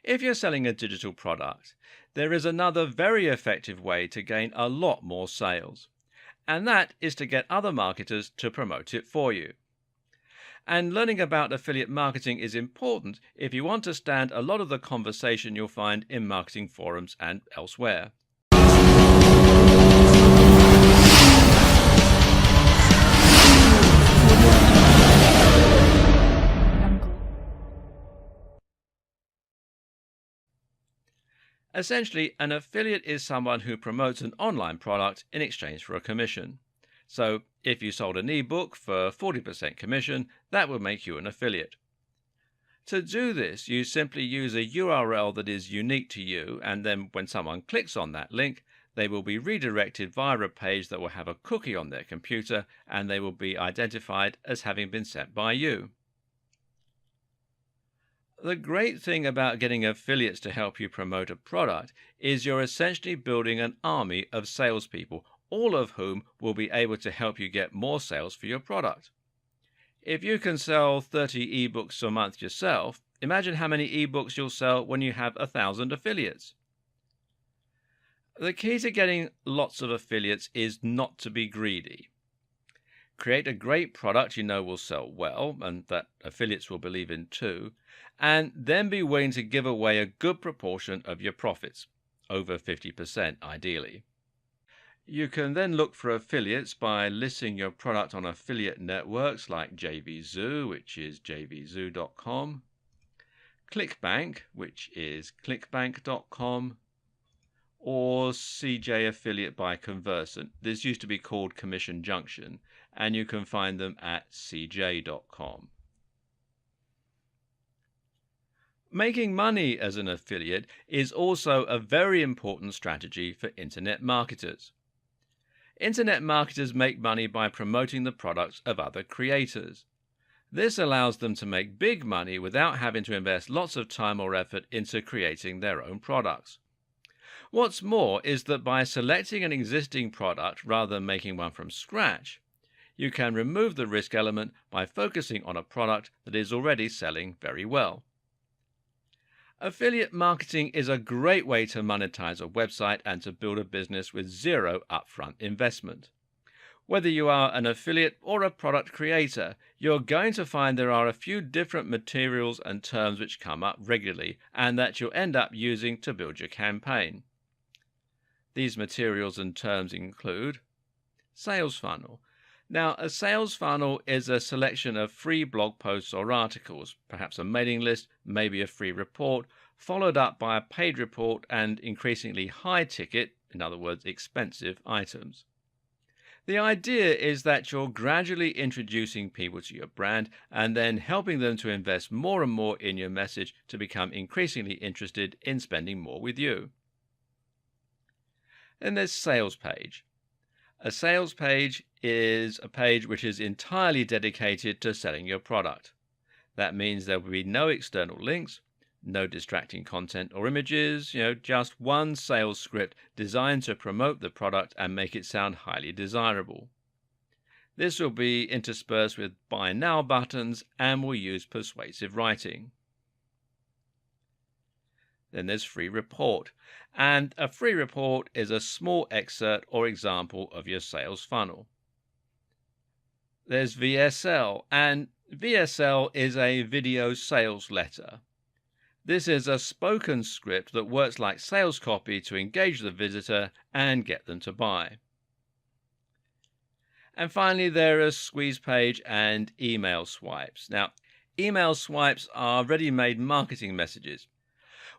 If you're selling a digital product, there is another very effective way to gain a lot more sales, and that is to get other marketers to promote it for you. And learning about affiliate marketing is important if you want to stand a lot of the conversation you'll find in marketing forums and elsewhere. Essentially, an affiliate is someone who promotes an online product in exchange for a commission. So, if you sold an ebook for 40% commission, that would make you an affiliate. To do this, you simply use a URL that is unique to you, and then when someone clicks on that link, they will be redirected via a page that will have a cookie on their computer, and they will be identified as having been sent by you. The great thing about getting affiliates to help you promote a product is you're essentially building an army of salespeople, all of whom will be able to help you get more sales for your product. If you can sell 30 ebooks a month yourself, imagine how many ebooks you'll sell when you have 1,000 affiliates. The key to getting lots of affiliates is not to be greedy. Create a great product you know will sell well and that affiliates will believe in too, and then be willing to give away a good proportion of your profits, over 50% ideally. You can then look for affiliates by listing your product on affiliate networks like JVZoo, which is jvzoo.com, ClickBank, which is clickbank.com, or CJ Affiliate by Conversant. This used to be called Commission Junction, and you can find them at cj.com. Making money as an affiliate is also a very important strategy for internet marketers. Internet marketers make money by promoting the products of other creators. This allows them to make big money without having to invest lots of time or effort into creating their own products. What's more is that by selecting an existing product rather than making one from scratch, you can remove the risk element by focusing on a product that is already selling very well. Affiliate marketing is a great way to monetize a website and to build a business with zero upfront investment. Whether you are an affiliate or a product creator, you're going to find there are a few different materials and terms which come up regularly and that you'll end up using to build your campaign. These materials and terms include sales funnel. Now, a sales funnel is a selection of free blog posts or articles, perhaps a mailing list, maybe a free report, followed up by a paid report and increasingly high ticket, in other words, expensive items. The idea is that you're gradually introducing people to your brand and then helping them to invest more and more in your message to become increasingly interested in spending more with you. Then there's sales page. A sales page is a page which is entirely dedicated to selling your product. That means there will be no external links, no distracting content or images, just one sales script designed to promote the product and make it sound highly desirable. This will be interspersed with buy now buttons and will use persuasive writing. Then there's free report. And a free report is a small excerpt or example of your sales funnel. There's VSL, and VSL is a video sales letter. This is a spoken script that works like sales copy to engage the visitor and get them to buy. And finally, there are squeeze page and email swipes. Now, email swipes are ready-made marketing messages.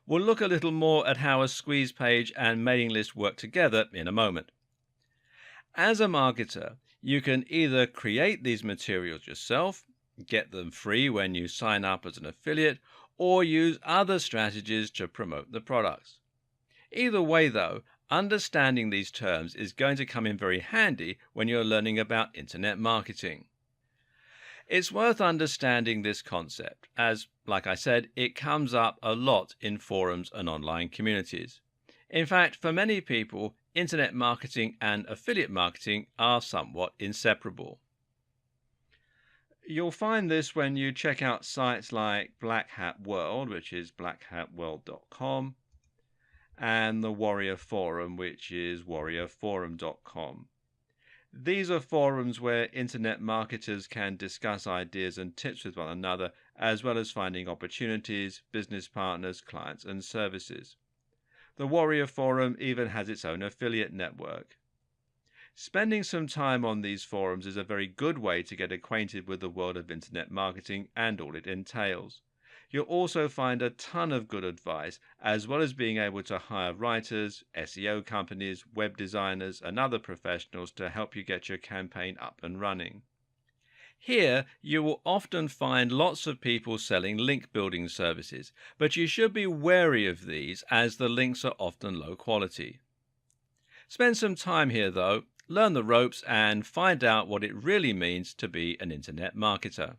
We'll look a little more at how a squeeze page and mailing list work together in a moment. As a marketer, you can either create these materials yourself, get them free when you sign up as an affiliate, or use other strategies to promote the products. Either way, though, understanding these terms is going to come in very handy when you're learning about internet marketing. It's worth understanding this concept as, like I said, it comes up a lot in forums and online communities. In fact, for many people, internet marketing and affiliate marketing are somewhat inseparable. You'll find this when you check out sites like Black Hat World, which is blackhatworld.com, and the Warrior Forum, which is warriorforum.com. These are forums where internet marketers can discuss ideas and tips with one another, as well as finding opportunities, business partners, clients, and services. The Warrior Forum even has its own affiliate network. Spending some time on these forums is a very good way to get acquainted with the world of internet marketing and all it entails. You'll also find a ton of good advice, as well as being able to hire writers, SEO companies, web designers, and other professionals to help you get your campaign up and running. Here, you will often find lots of people selling link building services, but you should be wary of these as the links are often low quality. Spend some time here though, learn the ropes, and find out what it really means to be an internet marketer.